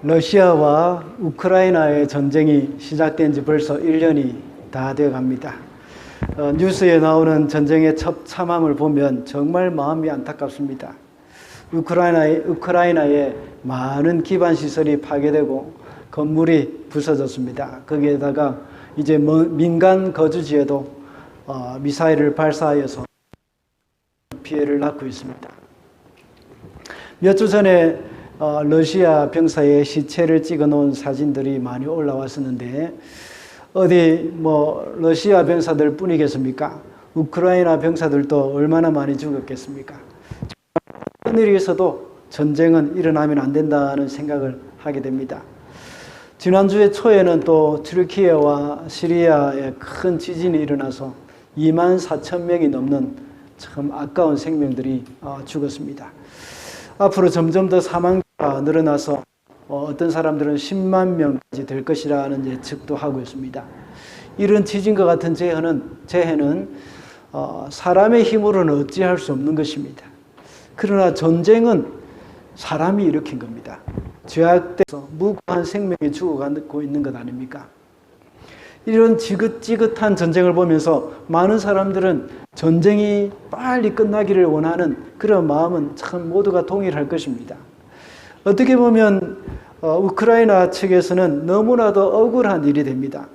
러시아와 우크라이나의 전쟁이 시작된 지 벌써 1년이 다 되어 갑니다. 뉴스에 나오는 전쟁의 처참함을 보면 정말 마음이 안타깝습니다. 우크라이나에 많은 기반 시설이 파괴되고 건물이 부서졌습니다. 거기에다가 이제 민간 거주지에도 미사일을 발사하여서 피해를 낳고 있습니다. 몇 주 전에 러시아 병사의 시체를 찍어 놓은 사진들이 많이 올라왔었는데, 어디 러시아 병사들 뿐이겠습니까? 우크라이나 병사들도 얼마나 많이 죽었겠습니까? 어떤 일이 있어도 전쟁은 일어나면 안 된다는 생각을 하게 됩니다. 지난주에 초에는 또 튀르키예와 시리아에 큰 지진이 일어나서 2만 4천 명이 넘는 참 아까운 생명들이 죽었습니다. 앞으로 점점 더 사망자가 늘어나서 어떤 사람들은 10만 명까지 될 것이라는 예측도 하고 있습니다. 이런 지진과 같은 재해는 사람의 힘으로는 어찌할 수 없는 것입니다. 그러나 전쟁은 사람이 일으킨 겁니다. 죄악돼서 무고한 생명이 죽어가고 있는 것 아닙니까? 이런 지긋지긋한 전쟁을 보면서 많은 사람들은 전쟁이 빨리 끝나기를 원하는 그런 마음은 참 모두가 동일할 것입니다. 어떻게 보면 우크라이나 측에서는 너무나도 억울한 일이 됩니다.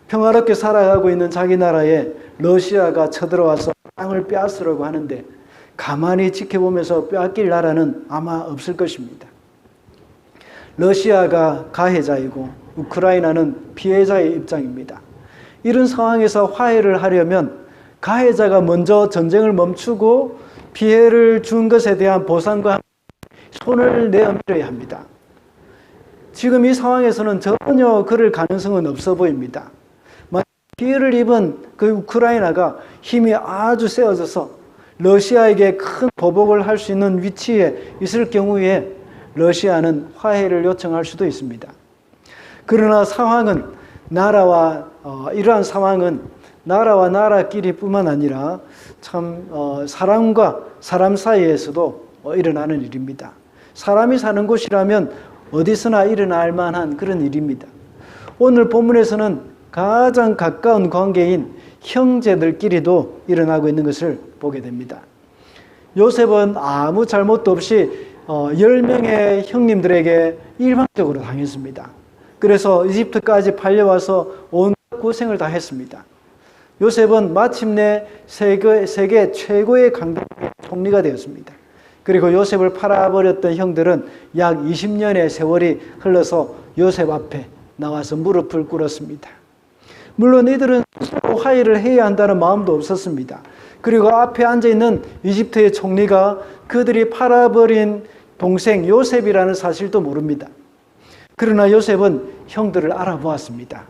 평화롭게 살아가고 있는 자기 나라에 러시아가 쳐들어와서 땅을 빼앗으려고 하는데 가만히 지켜보면서 빼앗길 나라는 아마 없을 것입니다. 러시아가 가해자이고 우크라이나는 피해자의 입장입니다. 이런 상황에서 화해를 하려면 가해자가 먼저 전쟁을 멈추고 피해를 준 것에 대한 보상과 손을 내밀어야 합니다. 지금 이 상황에서는 전혀 그럴 가능성은 없어 보입니다. 피해를 입은 그 우크라이나가 힘이 아주 세워져서 러시아에게 큰 보복을 할 수 있는 위치에 있을 경우에 러시아는 화해를 요청할 수도 있습니다. 그러나 이러한 상황은 나라와 나라끼리뿐만 아니라 참 사람과 사람 사이에서도 일어나는 일입니다. 사람이 사는 곳이라면 어디서나 일어날 만한 그런 일입니다. 오늘 본문에서는 가장 가까운 관계인 형제들끼리도 일어나고 있는 것을 보게 됩니다. 요셉은 아무 잘못도 없이 10명의 형님들에게 일방적으로 당했습니다. 그래서 이집트까지 팔려와서 온 고생을 다 했습니다. 요셉은 마침내 세계 최고의 강대국의 총리가 되었습니다. 그리고 요셉을 팔아버렸던 형들은 약 20년의 세월이 흘러서 요셉 앞에 나와서 무릎을 꿇었습니다. 물론 이들은 스스로 화해를 해야 한다는 마음도 없었습니다. 그리고 앞에 앉아있는 이집트의 총리가 그들이 팔아버린 동생 요셉이라는 사실도 모릅니다. 그러나 요셉은 형들을 알아보았습니다.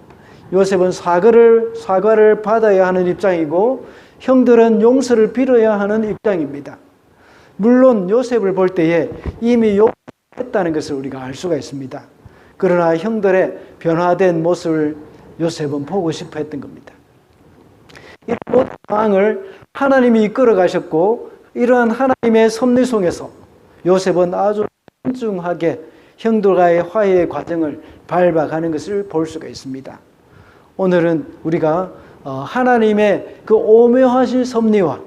요셉은 사과를 받아야 하는 입장이고 형들은 용서를 빌어야 하는 입장입니다. 물론 요셉을 볼 때에 이미 용서했다는 것을 우리가 알 수가 있습니다. 그러나 형들의 변화된 모습을 요셉은 보고 싶어 했던 겁니다. 이런 모든 상황을 하나님이 이끌어 가셨고 이러한 하나님의 섭리 속에서 요셉은 아주 신중하게 형들과의 화해의 과정을 밟아가는 것을 볼 수가 있습니다. 오늘은 우리가 하나님의 그 오묘하신 섭리와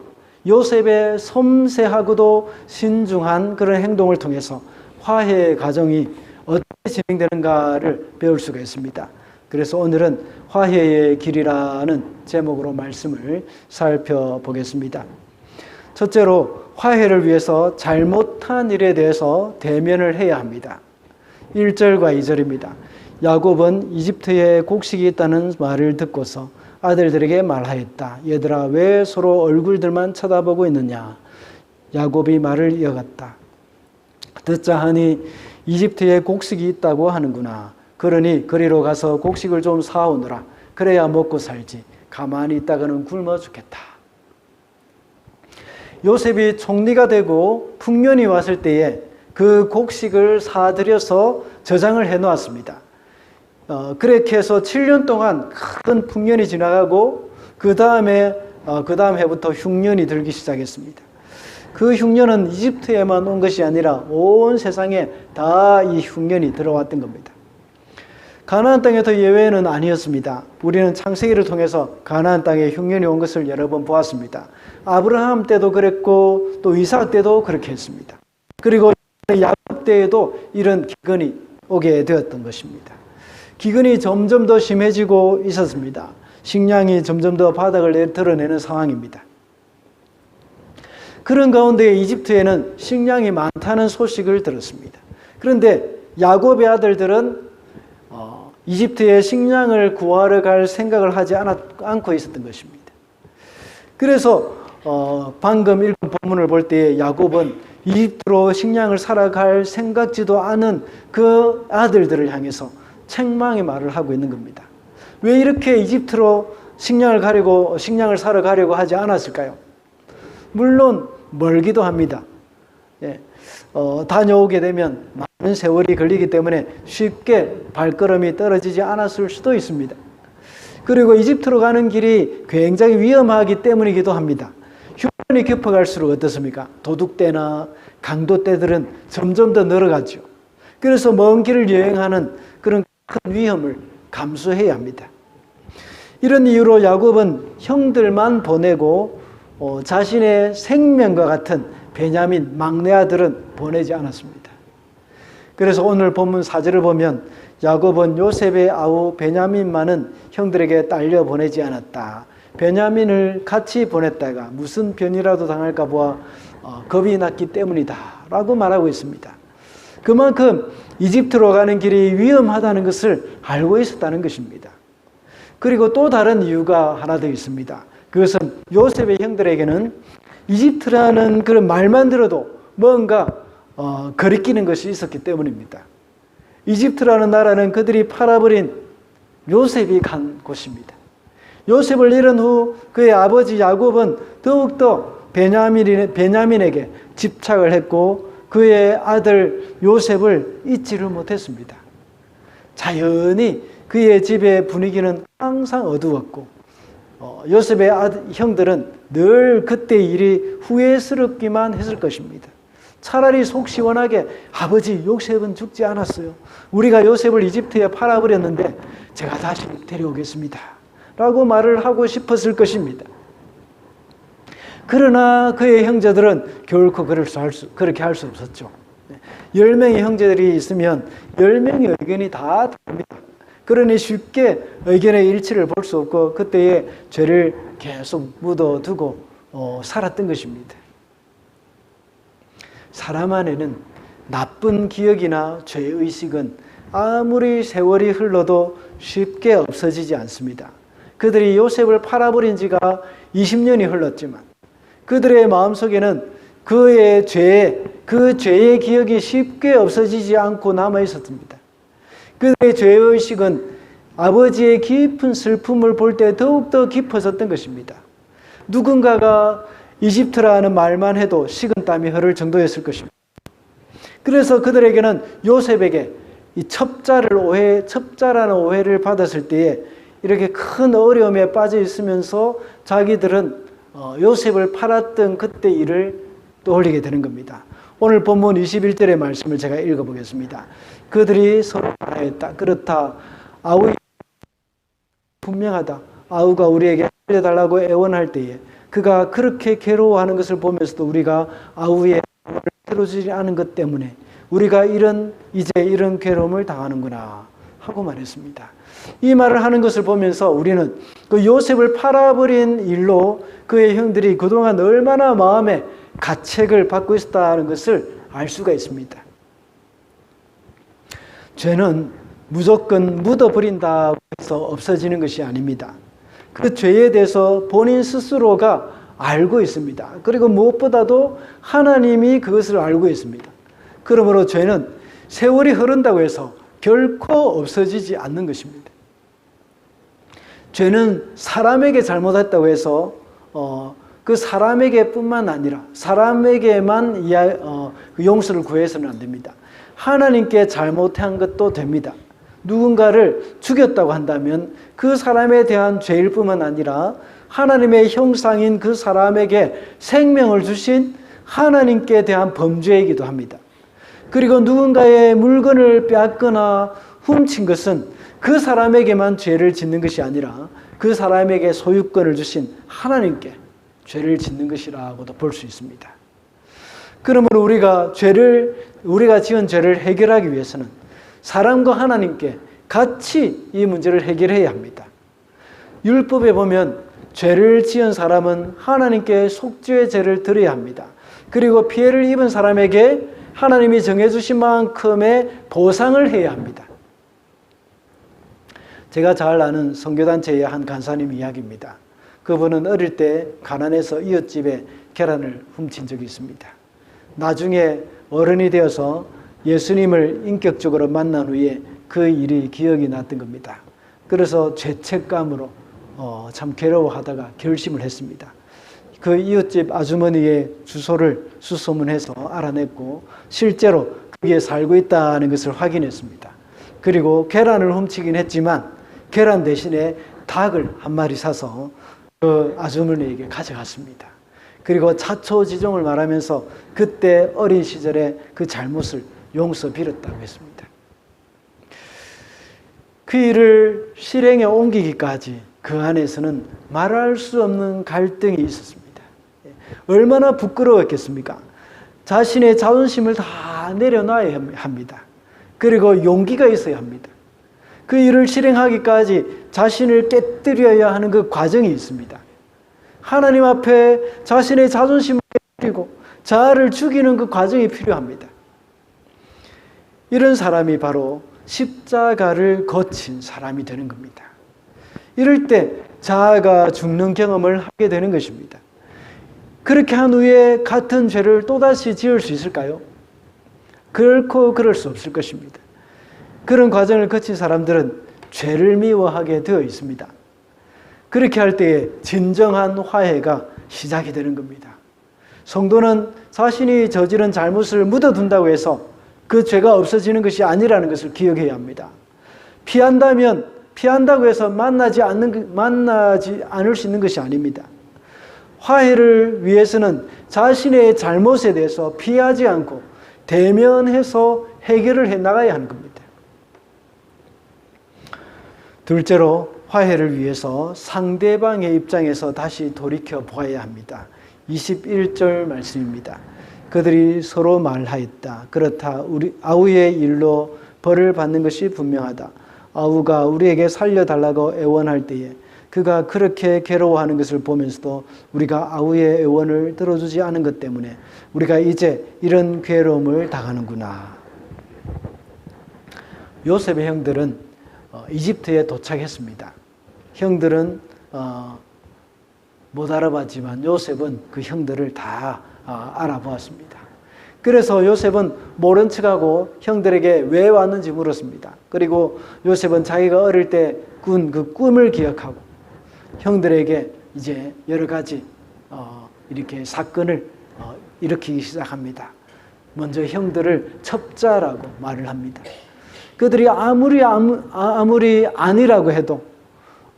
요셉의 섬세하고도 신중한 그런 행동을 통해서 화해의 과정이 어떻게 진행되는가를 배울 수가 있습니다. 그래서 오늘은 화해의 길이라는 제목으로 말씀을 살펴보겠습니다. 첫째로 화해를 위해서 잘못한 일에 대해서 대면을 해야 합니다. 1절과 2절입니다. 야곱은 이집트에 곡식이 있다는 말을 듣고서 아들들에게 말하였다. 얘들아, 왜 서로 얼굴들만 쳐다보고 있느냐? 야곱이 말을 이어갔다. 듣자 하니 이집트에 곡식이 있다고 하는구나. 그러니 그리로 가서 곡식을 좀 사오느라. 그래야 먹고 살지. 가만히 있다가는 굶어 죽겠다. 요셉이 총리가 되고 풍년이 왔을 때에 그 곡식을 사들여서 저장을 해놓았습니다. 그렇게 해서 7년 동안 큰 풍년이 지나가고 그 다음 해부터 흉년이 들기 시작했습니다. 그 흉년은 이집트에만 온 것이 아니라 온 세상에 다 이 흉년이 들어왔던 겁니다. 가나안 땅에도 예외는 아니었습니다. 우리는 창세기를 통해서 가나안 땅에 흉년이 온 것을 여러 번 보았습니다. 아브라함 때도 그랬고 또 이삭 때도 그렇게 했습니다. 그리고 야곱 때에도 이런 기근이 오게 되었던 것입니다. 기근이 점점 더 심해지고 있었습니다. 식량이 점점 더 바닥을 드러내는 상황입니다. 그런 가운데 이집트에는 식량이 많다는 소식을 들었습니다. 그런데 야곱의 아들들은 이집트에 식량을 구하러 갈 생각을 하지 않고 있었던 것입니다. 그래서 방금 읽은 본문을 볼 때 야곱은 이집트로 식량을 사러 갈 생각지도 않은 그 아들들을 향해서 책망의 말을 하고 있는 겁니다. 왜 이렇게 이집트로 식량을 사러 가려고 하지 않았을까요? 물론 멀기도 합니다. 예, 다녀오게 되면 많은 세월이 걸리기 때문에 쉽게 발걸음이 떨어지지 않았을 수도 있습니다. 그리고 이집트로 가는 길이 굉장히 위험하기 때문이기도 합니다. 흉년이 깊어갈수록 어떻습니까? 도둑대나 강도떼들은 점점 더 늘어가죠. 그래서 먼 길을 여행하는 그런 큰 위험을 감수해야 합니다. 이런 이유로 야곱은 형들만 보내고 자신의 생명과 같은 베냐민 막내 아들은 보내지 않았습니다. 그래서 오늘 본문 4절을 보면 야곱은 요셉의 아우 베냐민만은 형들에게 딸려 보내지 않았다. 베냐민을 같이 보냈다가 무슨 변이라도 당할까 보아 겁이 났기 때문이다 라고 말하고 있습니다. 그만큼 이집트로 가는 길이 위험하다는 것을 알고 있었다는 것입니다. 그리고 또 다른 이유가 하나 더 있습니다. 그것은 요셉의 형들에게는 이집트라는 그런 말만 들어도 뭔가 거리끼는 것이 있었기 때문입니다. 이집트라는 나라는 그들이 팔아버린 요셉이 간 곳입니다. 요셉을 잃은 후 그의 아버지 야곱은 더욱더 베냐민에게 집착을 했고 그의 아들 요셉을 잊지를 못했습니다. 자연히 그의 집의 분위기는 항상 어두웠고 요셉의 형들은 늘 그때 일이 후회스럽기만 했을 것입니다. 차라리 속 시원하게 아버지 요셉은 죽지 않았어요. 우리가 요셉을 이집트에 팔아버렸는데 제가 다시 데려오겠습니다 라고 말을 하고 싶었을 것입니다. 그러나 그의 형제들은 결코 그렇게 할 수 없었죠. 10명의 형제들이 있으면 10명의 의견이 다 다릅니다. 그러니 쉽게 의견의 일치를 볼 수 없고 그때의 죄를 계속 묻어두고 살았던 것입니다. 사람 안에는 나쁜 기억이나 죄의식은 아무리 세월이 흘러도 쉽게 없어지지 않습니다. 그들이 요셉을 팔아버린 지가 20년이 흘렀지만 그들의 마음속에는 그 죄의 기억이 쉽게 없어지지 않고 남아 있었습니다. 그들의 죄의식은 아버지의 깊은 슬픔을 볼 때 더욱더 깊어졌던 것입니다. 누군가가 이집트라는 말만 해도 식은땀이 흐를 정도였을 것입니다. 그래서 그들에게는 요셉에게 이 첩자라는 오해를 받았을 때에 이렇게 큰 어려움에 빠져 있으면서 자기들은 요셉을 팔았던 그때 일을 떠올리게 되는 겁니다. 오늘 본문 21절의 말씀을 제가 읽어보겠습니다. 그들이 서로 말하였다. 그렇다. 아우의 분명하다. 아우가 우리에게 살려달라고 애원할 때에 그가 그렇게 괴로워하는 것을 보면서도 우리가 아우의 애원을 들어주지 않은 것 때문에 우리가 이제 이런 괴로움을 당하는구나 하고 말했습니다. 이 말을 하는 것을 보면서 우리는 그 요셉을 팔아버린 일로 그의 형들이 그동안 얼마나 마음에 가책을 받고 있었다는 것을 알 수가 있습니다. 죄는 무조건 묻어버린다고 해서 없어지는 것이 아닙니다. 그 죄에 대해서 본인 스스로가 알고 있습니다. 그리고 무엇보다도 하나님이 그것을 알고 있습니다. 그러므로 죄는 세월이 흐른다고 해서 결코 없어지지 않는 것입니다. 죄는 사람에게 잘못했다고 해서 그 사람에게뿐만 아니라 사람에게만 용서를 구해서는 안 됩니다. 하나님께 잘못한 것도 됩니다. 누군가를 죽였다고 한다면 그 사람에 대한 죄일 뿐만 아니라 하나님의 형상인 그 사람에게 생명을 주신 하나님께 대한 범죄이기도 합니다. 그리고 누군가의 물건을 빼앗거나 훔친 것은 그 사람에게만 죄를 짓는 것이 아니라 그 사람에게 소유권을 주신 하나님께 죄를 짓는 것이라고도 볼 수 있습니다. 그러므로 우리가 지은 죄를 해결하기 위해서는 사람과 하나님께 같이 이 문제를 해결해야 합니다. 율법에 보면 죄를 지은 사람은 하나님께 속죄의 죄를 드려야 합니다. 그리고 피해를 입은 사람에게 하나님이 정해주신 만큼의 보상을 해야 합니다. 제가 잘 아는 선교단체의 한 간사님 이야기입니다. 그분은 어릴 때 가난해서 이웃집에 계란을 훔친 적이 있습니다. 나중에 어른이 되어서 예수님을 인격적으로 만난 후에 그 일이 기억이 났던 겁니다. 그래서 죄책감으로 참 괴로워하다가 결심을 했습니다. 그 이웃집 아주머니의 주소를 수소문해서 알아냈고 실제로 거기에 살고 있다는 것을 확인했습니다. 그리고 계란을 훔치긴 했지만 계란 대신에 닭을 한 마리 사서 그 아주머니에게 가져갔습니다. 그리고 자초지종을 말하면서 그때 어린 시절에 그 잘못을 용서 빌었다고 했습니다. 그 일을 실행에 옮기기까지 그 안에서는 말할 수 없는 갈등이 있었습니다. 얼마나 부끄러웠겠습니까? 자신의 자존심을 다 내려놔야 합니다. 그리고 용기가 있어야 합니다. 그 일을 실행하기까지 자신을 깨뜨려야 하는 그 과정이 있습니다. 하나님 앞에 자신의 자존심을 깨뜨리고 자아를 죽이는 그 과정이 필요합니다. 이런 사람이 바로 십자가를 거친 사람이 되는 겁니다. 이럴 때 자아가 죽는 경험을 하게 되는 것입니다. 그렇게 한 후에 같은 죄를 또다시 지을 수 있을까요? 결코 그럴 수 없을 것입니다. 그런 과정을 거친 사람들은 죄를 미워하게 되어 있습니다. 그렇게 할 때에 진정한 화해가 시작이 되는 겁니다. 성도는 자신이 저지른 잘못을 묻어둔다고 해서 그 죄가 없어지는 것이 아니라는 것을 기억해야 합니다. 피한다고 해서 만나지 않을 수 있는 것이 아닙니다. 화해를 위해서는 자신의 잘못에 대해서 피하지 않고 대면해서 해결을 해 나가야 하는 겁니다. 둘째로 화해를 위해서 상대방의 입장에서 다시 돌이켜 보아야 합니다. 21절 말씀입니다. 그들이 서로 말하였다. 그렇다. 아우의 일로 벌을 받는 것이 분명하다. 아우가 우리에게 살려달라고 애원할 때에 그가 그렇게 괴로워하는 것을 보면서도 우리가 아우의 애원을 들어주지 않은 것 때문에 우리가 이제 이런 괴로움을 당하는구나. 요셉의 형들은 이집트에 도착했습니다. 형들은 못 알아봤지만 요셉은 그 형들을 다 알아보았습니다. 그래서 요셉은 모른 척하고 형들에게 왜 왔는지 물었습니다. 그리고 요셉은 자기가 어릴 때 꾼 그 꿈을 기억하고 형들에게 이제 여러 가지 이렇게 사건을 일으키기 시작합니다. 먼저 형들을 첩자라고 말을 합니다. 그들이 아무리 아니라고 해도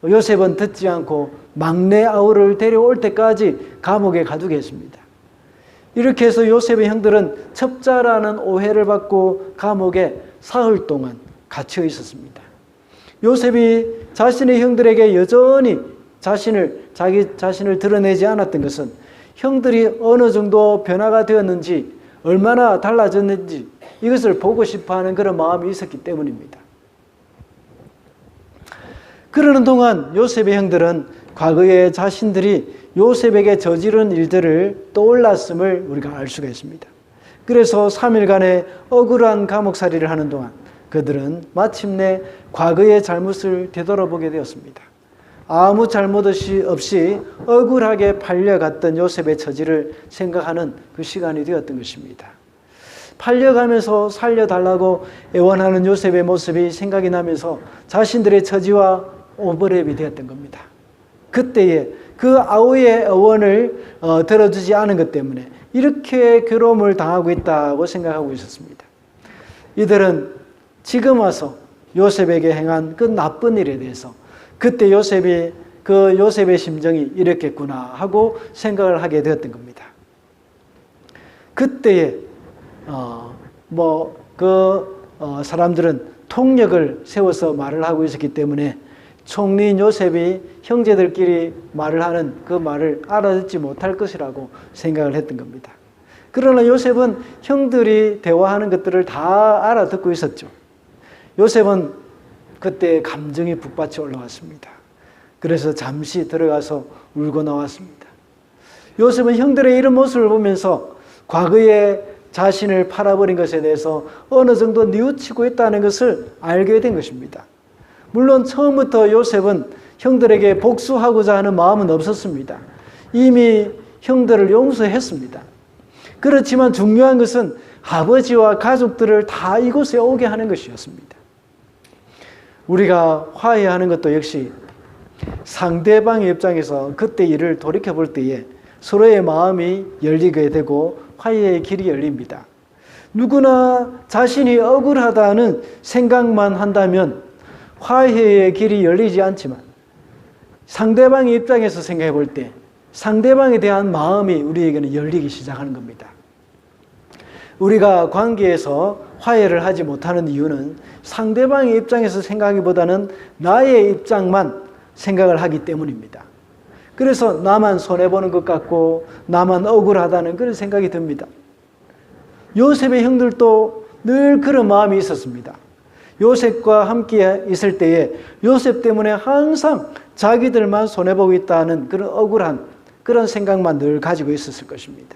요셉은 듣지 않고 막내 아우를 데려올 때까지 감옥에 가두게 했습니다. 이렇게 해서 요셉의 형들은 첩자라는 오해를 받고 감옥에 사흘 동안 갇혀 있었습니다. 요셉이 자신의 형들에게 여전히 자기 자신을 드러내지 않았던 것은 형들이 어느 정도 변화가 되었는지 얼마나 달라졌는지 이것을 보고 싶어하는 그런 마음이 있었기 때문입니다. 그러는 동안 요셉의 형들은 과거에 자신들이 요셉에게 저지른 일들을 떠올랐음을 우리가 알 수가 있습니다. 그래서 3일간의 억울한 감옥살이를 하는 동안 그들은 마침내 과거의 잘못을 되돌아보게 되었습니다. 아무 잘못 없이 억울하게 팔려갔던 요셉의 처지를 생각하는 그 시간이 되었던 것입니다. 팔려가면서 살려달라고 애원하는 요셉의 모습이 생각이 나면서 자신들의 처지와 오버랩이 되었던 겁니다. 그때에 그 아우의 애원을 들어주지 않은 것 때문에 이렇게 괴로움을 당하고 있다고 생각하고 있었습니다. 이들은 지금 와서 요셉에게 행한 그 나쁜 일에 대해서 그때 요셉의 심정이 이랬겠구나 하고 생각을 하게 되었던 겁니다. 그때에 사람들은 통역을 세워서 말을 하고 있었기 때문에 총리인 요셉이 형제들끼리 말을 하는 그 말을 알아듣지 못할 것이라고 생각을 했던 겁니다. 그러나 요셉은 형들이 대화하는 것들을 다 알아듣고 있었죠. 요셉은 그때 감정이 북받쳐 올라왔습니다. 그래서 잠시 들어가서 울고 나왔습니다. 요셉은 형들의 이런 모습을 보면서 과거에 자신을 팔아버린 것에 대해서 어느 정도 뉘우치고 있다는 것을 알게 된 것입니다. 물론 처음부터 요셉은 형들에게 복수하고자 하는 마음은 없었습니다. 이미 형들을 용서했습니다. 그렇지만 중요한 것은 아버지와 가족들을 다 이곳에 오게 하는 것이었습니다. 우리가 화해하는 것도 역시 상대방의 입장에서 그때 일을 돌이켜볼 때에 서로의 마음이 열리게 되고 화해의 길이 열립니다. 누구나 자신이 억울하다는 생각만 한다면 화해의 길이 열리지 않지만 상대방의 입장에서 생각해 볼 때 상대방에 대한 마음이 우리에게는 열리기 시작하는 겁니다. 우리가 관계에서 화해를 하지 못하는 이유는 상대방의 입장에서 생각하기보다는 나의 입장만 생각을 하기 때문입니다. 그래서 나만 손해보는 것 같고 나만 억울하다는 그런 생각이 듭니다. 요셉의 형들도 늘 그런 마음이 있었습니다. 요셉과 함께 있을 때에 요셉 때문에 항상 자기들만 손해보고 있다는 그런 억울한 그런 생각만 늘 가지고 있었을 것입니다.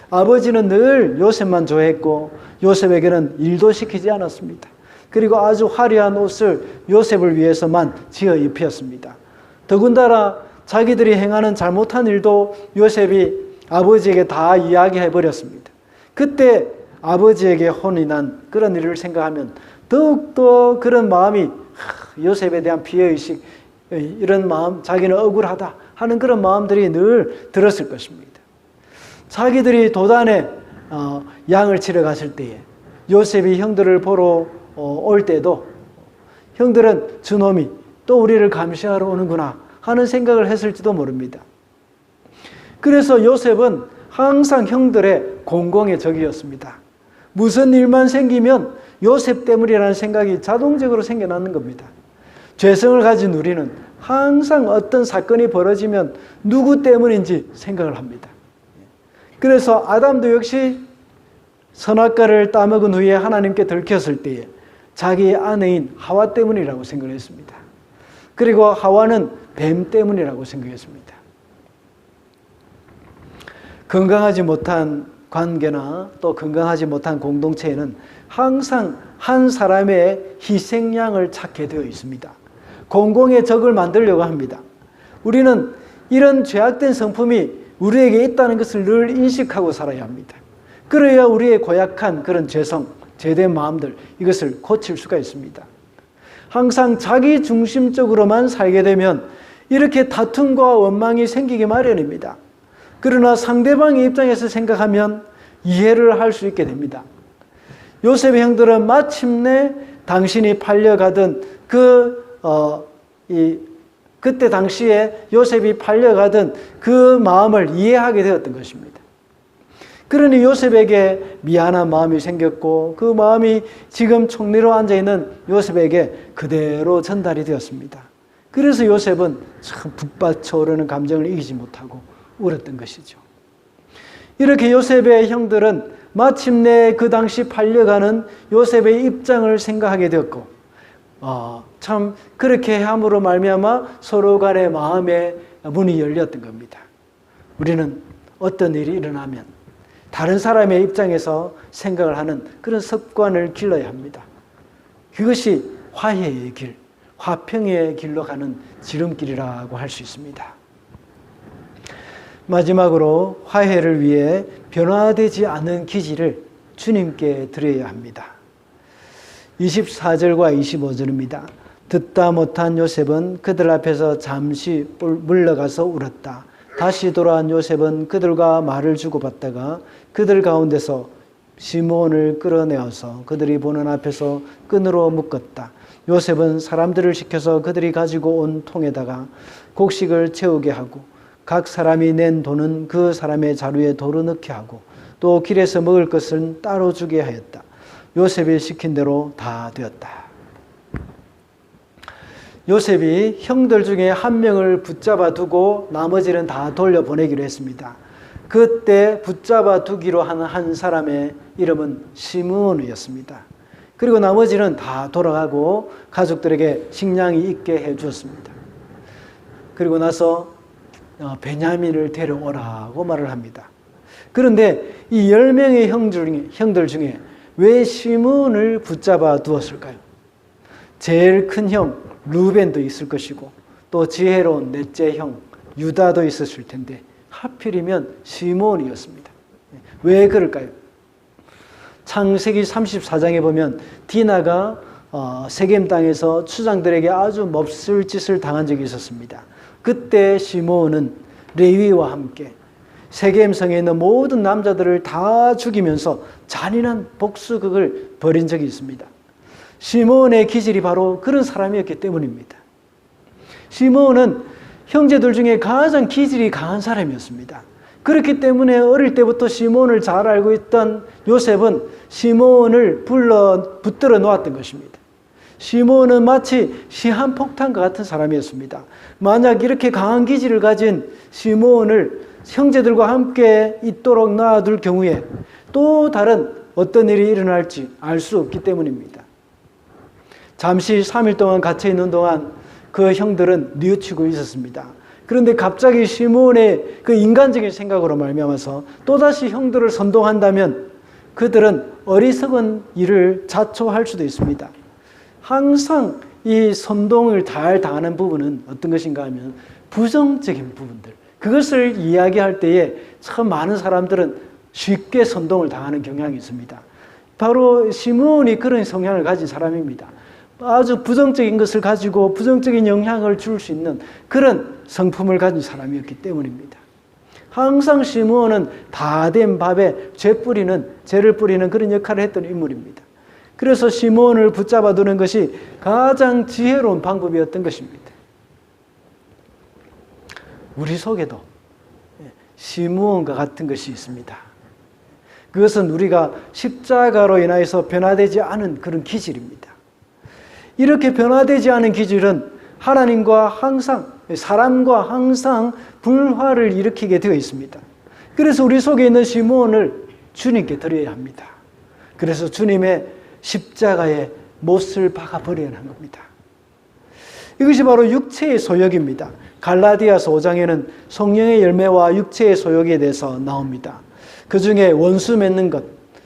아버지는 늘 요셉만 좋아했고 요셉에게는 일도 시키지 않았습니다. 그리고 아주 화려한 옷을 요셉을 위해서만 지어 입혔습니다. 더군다나 자기들이 행하는 잘못한 일도 요셉이 아버지에게 다 이야기해 버렸습니다. 그때 아버지에게 혼이 난 그런 일을 생각하면 더욱더 그런 마음이 요셉에 대한 피해의식, 이런 마음, 자기는 억울하다 하는 그런 마음들이 늘 들었을 것입니다. 자기들이 도단에 양을 치러 갔을 때에 요셉이 형들을 보러 올 때도 형들은 저놈이 또 우리를 감시하러 오는구나 하는 생각을 했을지도 모릅니다. 그래서 요셉은 항상 형들의 공공의 적이었습니다. 무슨 일만 생기면 요셉 때문이라는 생각이 자동적으로 생겨나는 겁니다. 죄성을 가진 우리는 항상 어떤 사건이 벌어지면 누구 때문인지 생각을 합니다. 그래서 아담도 역시 선악과를 따먹은 후에 하나님께 들켰을 때에 자기 아내인 하와 때문이라고 생각을 했습니다. 그리고 하와는 뱀 때문이라고 생각했습니다. 건강하지 못한 관계나 또 건강하지 못한 공동체에는 항상 한 사람의 희생양을 찾게 되어 있습니다. 공공의 적을 만들려고 합니다. 우리는 이런 죄악된 성품이 우리에게 있다는 것을 늘 인식하고 살아야 합니다. 그래야 우리의 고약한 그런 죄성, 죄된 마음들, 이것을 고칠 수가 있습니다. 항상 자기 중심적으로만 살게 되면 이렇게 다툼과 원망이 생기기 마련입니다. 그러나 상대방의 입장에서 생각하면 이해를 할 수 있게 됩니다. 요셉의 형들은 마침내 당신이 팔려가던 그때 당시에 요셉이 팔려가던 그 마음을 이해하게 되었던 것입니다. 그러니 요셉에게 미안한 마음이 생겼고 그 마음이 지금 총리로 앉아있는 요셉에게 그대로 전달이 되었습니다. 그래서 요셉은 참 북받쳐 오르는 감정을 이기지 못하고 울었던 것이죠. 이렇게 요셉의 형들은 마침내 그 당시 팔려가는 요셉의 입장을 생각하게 되었고 참 그렇게 함으로 말미암아 서로 간의 마음의 문이 열렸던 겁니다. 우리는 어떤 일이 일어나면 다른 사람의 입장에서 생각을 하는 그런 습관을 길러야 합니다. 그것이 화해의 길, 화평의 길로 가는 지름길이라고 할 수 있습니다. 마지막으로 화해를 위해 변화되지 않은 기지를 주님께 드려야 합니다. 24절과 25절입니다. 듣다 못한 요셉은 그들 앞에서 잠시 물러가서 울었다. 다시 돌아온 요셉은 그들과 말을 주고받다가 그들 가운데서 시몬을 끌어내어서 그들이 보는 앞에서 끈으로 묶었다. 요셉은 사람들을 시켜서 그들이 가지고 온 통에다가 곡식을 채우게 하고 각 사람이 낸 돈은 그 사람의 자루에 도로 넣게 하고 또 길에서 먹을 것은 따로 주게 하였다. 요셉이 시킨 대로 다 되었다. 요셉이 형들 중에 한 명을 붙잡아 두고 나머지는 다 돌려보내기로 했습니다. 그때 붙잡아 두기로 하는 한 사람의 이름은 시므온이었습니다. 그리고 나머지는 다 돌아가고 가족들에게 식량이 있게 해주었습니다. 그리고 나서 베냐민을 데려오라고 말을 합니다. 그런데 이 10명의 형들 중에 왜 시므온을 붙잡아 두었을까요? 제일 큰 형 루벤도 있을 것이고 또 지혜로운 넷째 형 유다도 있었을 텐데 하필이면 시므온이었습니다. 왜 그럴까요? 창세기 34장에 보면 디나가 세겜 땅에서 추장들에게 아주 몹쓸 짓을 당한 적이 있었습니다. 그때 시므온은 레위와 함께 세겜 성에 있는 모든 남자들을 다 죽이면서 잔인한 복수극을 벌인 적이 있습니다. 시므온의 기질이 바로 그런 사람이었기 때문입니다. 시므온은 형제들 중에 가장 기질이 강한 사람이었습니다. 그렇기 때문에 어릴 때부터 시므온을 잘 알고 있던 요셉은 시므온을 붙들어 놓았던 것입니다. 시므온은 마치 시한폭탄과 같은 사람이었습니다. 만약 이렇게 강한 기질을 가진 시므온을 형제들과 함께 있도록 놔둘 경우에 또 다른 어떤 일이 일어날지 알 수 없기 때문입니다. 잠시 3일 동안 갇혀 있는 동안 그 형들은 뉘우치고 있었습니다. 그런데 갑자기 시므온의 그 인간적인 생각으로 말미암아서 또다시 형들을 선동한다면 그들은 어리석은 일을 자초할 수도 있습니다. 항상 이 선동을 잘 당하는 부분은 어떤 것인가 하면 부정적인 부분들, 그것을 이야기할 때에 참 많은 사람들은 쉽게 선동을 당하는 경향이 있습니다. 바로 시므온이 그런 성향을 가진 사람입니다. 아주 부정적인 것을 가지고 부정적인 영향을 줄 수 있는 그런 성품을 가진 사람이었기 때문입니다. 항상 시므온은 다 된 밥에 죄를 뿌리는 그런 역할을 했던 인물입니다. 그래서 시므온을 붙잡아 두는 것이 가장 지혜로운 방법이었던 것입니다. 우리 속에도 시므온과 같은 것이 있습니다. 그것은 우리가 십자가로 인하여서 변화되지 않은 그런 기질입니다. 이렇게 변화되지 않은 기질은 하나님과 항상, 사람과 항상 불화를 일으키게 되어 있습니다. 그래서 우리 속에 있는 시므온을 주님께 드려야 합니다. 그래서 주님의 십자가에 못을 박아버려야 하는 겁니다. 이것이 바로 육체의 소욕입니다. 갈라디아서 5장에는 성령의 열매와 육체의 소욕에 대해서 나옵니다. 그 중에 원수 맺는 것,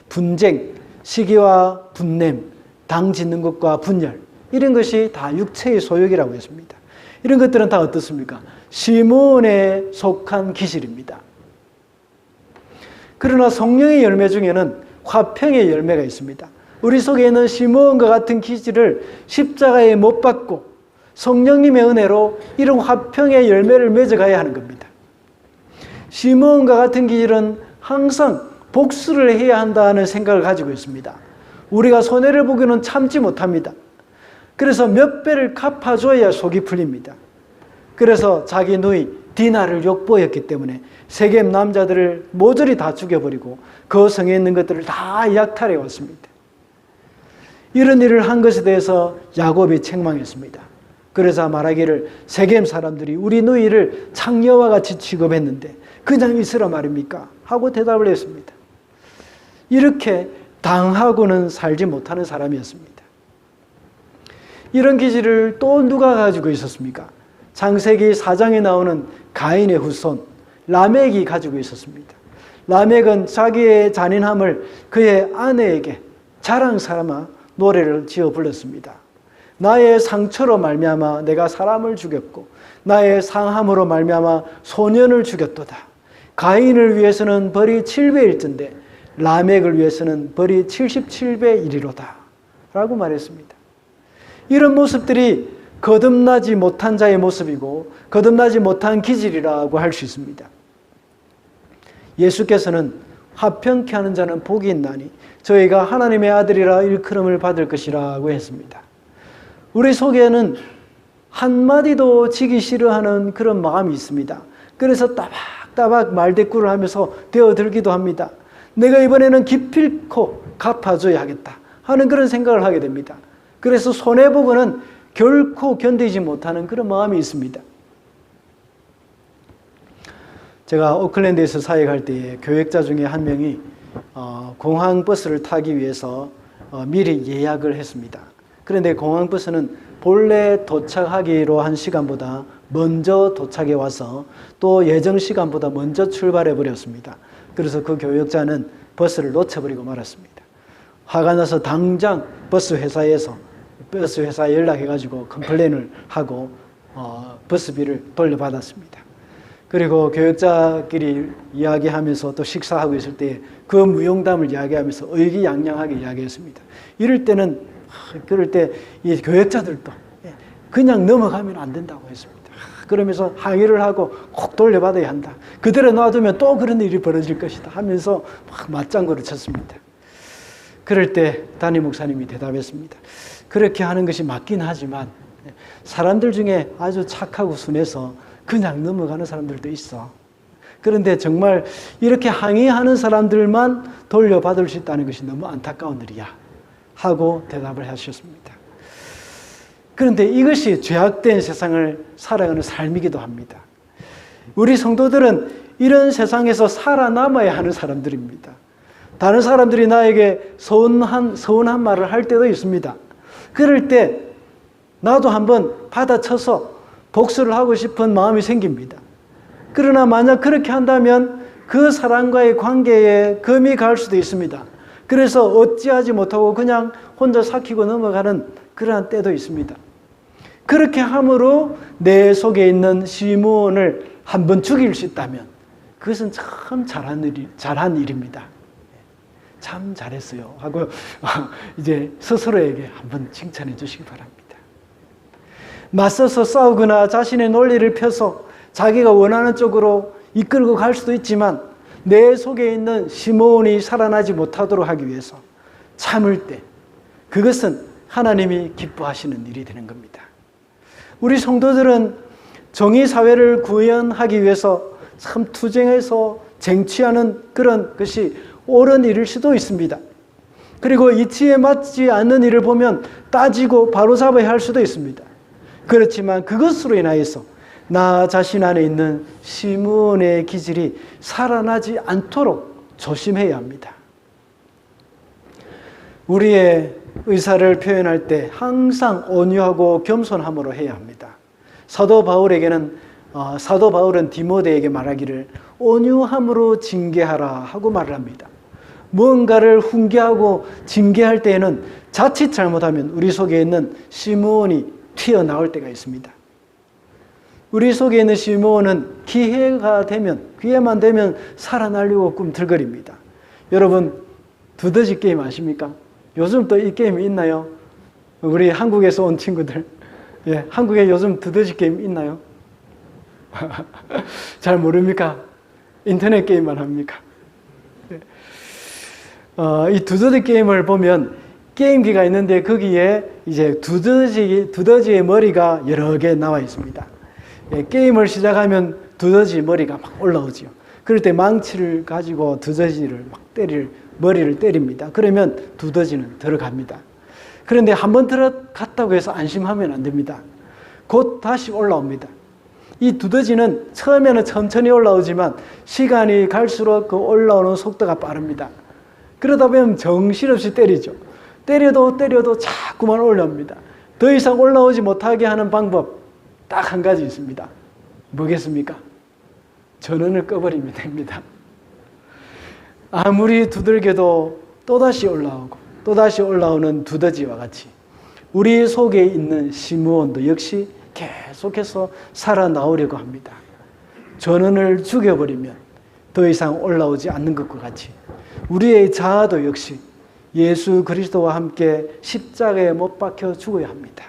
분쟁, 시기와 분냄, 당 짓는 것과 분열, 이런 것이 다 육체의 소욕이라고 했습니다. 이런 것들은 다 어떻습니까? 시므온에 속한 기질입니다. 그러나 성령의 열매 중에는 화평의 열매가 있습니다. 우리 속에 있는 시므온과 같은 기질을 십자가에 못 박고 성령님의 은혜로 이런 화평의 열매를 맺어가야 하는 겁니다. 시므온과 같은 기질은 항상 복수를 해야 한다는 생각을 가지고 있습니다. 우리가 손해를 보기는 참지 못합니다. 그래서 몇 배를 갚아줘야 속이 풀립니다. 그래서 자기 누이 디나를 욕보였기 때문에 세겜 남자들을 모조리 다 죽여버리고 그 성에 있는 것들을 다 약탈해 왔습니다. 이런 일을 한 것에 대해서 야곱이 책망했습니다. 그래서 말하기를 세겜 사람들이 우리 누이를 창녀와 같이 취급했는데 그냥 있으라 말입니까? 하고 대답을 했습니다. 이렇게 당하고는 살지 못하는 사람이었습니다. 이런 기질을 또 누가 가지고 있었습니까? 창세기 4장에 나오는 가인의 후손 라멕이 가지고 있었습니다. 라멕은 자기의 잔인함을 그의 아내에게 자랑 삼아 노래를 지어 불렀습니다. 나의 상처로 말미암아 내가 사람을 죽였고 나의 상함으로 말미암아 소년을 죽였도다. 가인을 위해서는 벌이 7배일진데 라멕을 위해서는 벌이 77배 이리로다 라고 말했습니다. 이런 모습들이 거듭나지 못한 자의 모습이고 거듭나지 못한 기질이라고 할 수 있습니다. 예수께서는 화평케 하는 자는 복이 있나니 저희가 하나님의 아들이라 일컬음을 받을 것이라고 했습니다. 우리 속에는 한마디도 지기 싫어하는 그런 마음이 있습니다. 그래서 따박따박 말대꾸를 하면서 되어들기도 합니다. 내가 이번에는 기필코 갚아줘야 하겠다 하는 그런 생각을 하게 됩니다. 그래서 손해보고는 결코 견디지 못하는 그런 마음이 있습니다. 제가 오클랜드에서 사역할 때에 교역자 중에 한 명이 공항버스를 타기 위해서 미리 예약을 했습니다. 그런데 공항버스는 본래 도착하기로 한 시간보다 먼저 도착해 와서 또 예정 시간보다 먼저 출발해 버렸습니다. 그래서 그 교역자는 버스를 놓쳐버리고 말았습니다. 화가 나서 당장 버스 회사에 연락해가지고 컴플레인을 하고 버스비를 돌려받았습니다. 그리고 교역자끼리 이야기하면서 또 식사하고 있을 때 그 무용담을 이야기하면서 의기양양하게 이야기했습니다. 그럴 때 이 교역자들도 그냥 넘어가면 안 된다고 했습니다. 그러면서 항의를 하고 꼭 돌려받아야 한다. 그대로 놔두면 또 그런 일이 벌어질 것이다 하면서 막 맞장구를 쳤습니다. 그럴 때 담임 목사님이 대답했습니다. 그렇게 하는 것이 맞긴 하지만 사람들 중에 아주 착하고 순해서 그냥 넘어가는 사람들도 있어. 그런데 정말 이렇게 항의하는 사람들만 돌려받을 수 있다는 것이 너무 안타까운 일이야 하고 대답을 하셨습니다. 그런데 이것이 죄악된 세상을 살아가는 삶이기도 합니다. 우리 성도들은 이런 세상에서 살아남아야 하는 사람들입니다. 다른 사람들이 나에게 서운한 말을 할 때도 있습니다. 그럴 때 나도 한번 받아쳐서 복수를 하고 싶은 마음이 생깁니다. 그러나 만약 그렇게 한다면 그 사람과의 관계에 금이 갈 수도 있습니다. 그래서 어찌하지 못하고 그냥 혼자 삭히고 넘어가는 그러한 때도 있습니다. 그렇게 함으로 내 속에 있는 시므온을 한번 죽일 수 있다면 그것은 참 잘한 일입니다. 참 잘했어요 하고 이제 스스로에게 한번 칭찬해 주시기 바랍니다. 맞서서 싸우거나 자신의 논리를 펴서 자기가 원하는 쪽으로 이끌고 갈 수도 있지만 내 속에 있는 시므온이 살아나지 못하도록 하기 위해서 참을 때 그것은 하나님이 기뻐하시는 일이 되는 겁니다. 우리 성도들은 정의사회를 구현하기 위해서 참 투쟁해서 쟁취하는 그런 것이 옳은 일일 수도 있습니다. 그리고 이치에 맞지 않는 일을 보면 따지고 바로잡아야 할 수도 있습니다. 그렇지만 그것으로 인하여서 나 자신 안에 있는 시므온의 기질이 살아나지 않도록 조심해야 합니다. 우리의 의사를 표현할 때 항상 온유하고 겸손함으로 해야 합니다. 사도 바울은 디모데에게 말하기를 온유함으로 징계하라 하고 말을 합니다. 무언가를 훈계하고 징계할 때에는 자칫 잘못하면 우리 속에 있는 시므온이 튀어나올 때가 있습니다. 우리 속에 있는 시므온은 기회만 되면 살아나려고 꿈틀거립니다. 여러분 두더지 게임 아십니까? 요즘 또 이 게임이 있나요? 우리 한국에서 온 친구들, 한국에 요즘 두더지 게임 있나요? 잘 모릅니까? 인터넷 게임만 합니까? 이 두더지 게임을 보면 게임기가 있는데 거기에 이제 두더지의 머리가 여러 개 나와 있습니다. 게임을 시작하면 두더지 머리가 막 올라오죠. 그럴 때 망치를 가지고 두더지를 머리를 때립니다. 그러면 두더지는 들어갑니다. 그런데 한번 들어갔다고 해서 안심하면 안 됩니다. 곧 다시 올라옵니다. 이 두더지는 처음에는 천천히 올라오지만 시간이 갈수록 그 올라오는 속도가 빠릅니다. 그러다 보면 정신없이 때리죠. 때려도 자꾸만 올라옵니다. 더 이상 올라오지 못하게 하는 방법 딱 한 가지 있습니다. 뭐겠습니까? 전원을 꺼버리면 됩니다. 아무리 두들겨도 또다시 올라오고 또다시 올라오는 두더지와 같이 우리 속에 있는 시므온도 역시 계속해서 살아나오려고 합니다. 전원을 죽여버리면 더 이상 올라오지 않는 것과 같이 우리의 자아도 역시 예수 그리스도와 함께 십자가에 못 박혀 죽어야 합니다.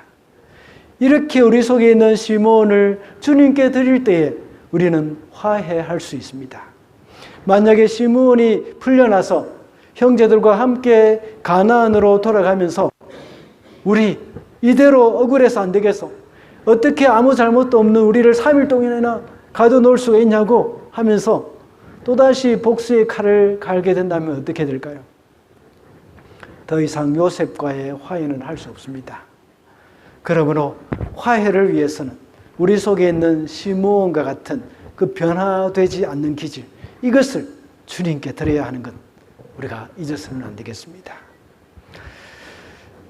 이렇게 우리 속에 있는 시므온을 주님께 드릴 때에 우리는 화해할 수 있습니다. 만약에 시므온이 풀려나서 형제들과 함께 가나안으로 돌아가면서 우리 이대로 억울해서 안 되겠어. 어떻게 아무 잘못도 없는 우리를 3일 동안이나 가둬놓을 수가 있냐고 하면서 또다시 복수의 칼을 갈게 된다면 어떻게 될까요? 더 이상 요셉과의 화해는 할 수 없습니다. 그러므로 화해를 위해서는 우리 속에 있는 시므온과 같은 그 변화되지 않는 기질, 이것을 주님께 드려야 하는 것 우리가 잊어서는 안 되겠습니다.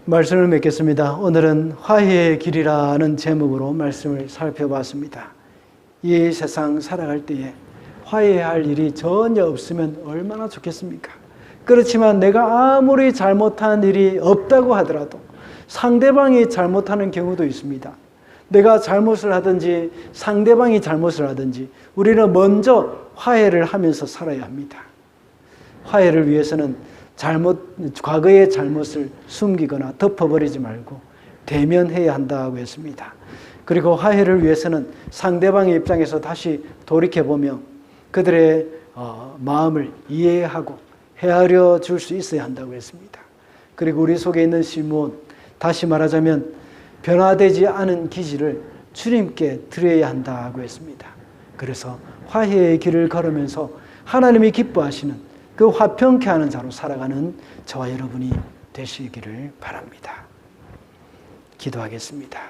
말씀을 맺겠습니다. 오늘은 화해의 길이라는 제목으로 말씀을 살펴봤습니다. 이 세상 살아갈 때에 화해할 일이 전혀 없으면 얼마나 좋겠습니까? 그렇지만 내가 아무리 잘못한 일이 없다고 하더라도 상대방이 잘못하는 경우도 있습니다. 내가 잘못을 하든지 상대방이 잘못을 하든지 우리는 먼저 화해를 하면서 살아야 합니다. 화해를 위해서는 과거의 잘못을 숨기거나 덮어버리지 말고 대면해야 한다고 했습니다. 그리고 화해를 위해서는 상대방의 입장에서 다시 돌이켜보며 그들의 마음을 이해하고 헤아려 줄 수 있어야 한다고 했습니다. 그리고 우리 속에 있는 시므온, 다시 말하자면 변화되지 않은 기질을 주님께 드려야 한다고 했습니다. 그래서 화해의 길을 걸으면서 하나님이 기뻐하시는 그 화평케 하는 자로 살아가는 저와 여러분이 되시기를 바랍니다. 기도하겠습니다.